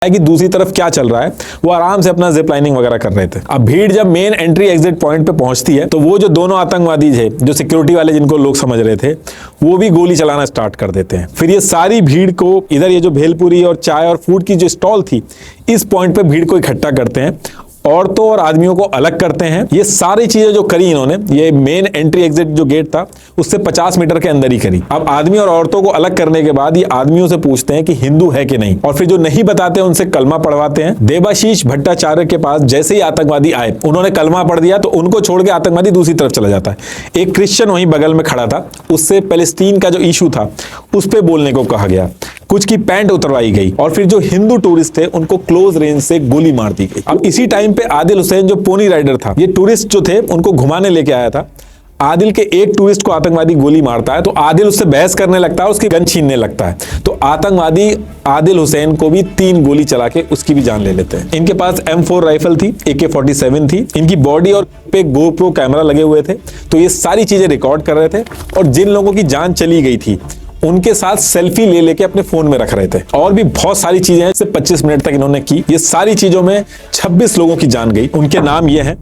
कि दूसरी तरफ क्या चल रहा है। वो आराम से अपना जिप लाइनिंग वगैरह कर रहे थे। अब भीड़ जब मेन एंट्री एग्जिट पॉइंट पे पहुंचती है तो वो जो दोनों आतंकवादी थे, जो सिक्योरिटी वाले जिनको लोग समझ रहे थे, वो भी गोली चलाना स्टार्ट कर देते हैं। फिर ये सारी भीड़ को इधर ये जो भेलपुरी और चाय और फूड की जो स्टॉल थी, इस पॉइंट पे भीड़ को इकट्ठा करते हैं, औरतों और आदमियों को अलग करते हैं। ये सारी चीजें जो करी इन्होंने, ये मेन एंट्री एग्जिट जो गेट था उससे 50 मीटर के अंदर ही करी। अब आदमी और औरतों को अलग करने के बाद ये आदमियों से पूछते हैं कि हिंदू है कि नहीं, और फिर जो नहीं बताते उनसे कलमा पढ़वाते हैं। देबाशीष भट्टाचार्य के पास जैसे ही आतंकवादी आए, उन्होंने कलमा पढ़ दिया तो उनको छोड़ के आतंकवादी दूसरी तरफ चला जाता है। एक क्रिश्चियन वहीं बगल में खड़ा था, उससे पैलेस्टीन का जो इशू था उस पर बोलने को कहा गया। कुछ की पैंट उतरवाई गई और फिर जो हिंदू टूरिस्ट थे उनको क्लोज रेंज से गोली मार दी गई। अब इसी टाइम पे आदिल हुसैन जो पोनी राइडर था, ये टूरिस्ट जो थे उनको घुमाने लेके आया था। आदिल के एक टूरिस्ट को आतंकवादी गोली मारता है तो आदिल उससे बहस करने लगता है, उसकी गन छीनने लगता है। तो आतंकवादी आदिल हुसैन को भी 3 गोली चला के उसकी भी जान ले लेते हैं। इनके पास M4 राइफल थी, AK-47 थी। इनकी बॉडी और पे GoPro कैमरा लगे हुए थे, तो ये सारी चीजें रिकॉर्ड कर रहे थे। और जिन लोगों की जान चली गई थी उनके साथ सेल्फी ले लेके अपने फोन में रख रहे थे। और भी बहुत सारी चीजें हैं, सिर्फ 25 मिनट तक इन्होंने की। ये सारी चीजों में 26 लोगों की जान गई। उनके नाम ये हैं: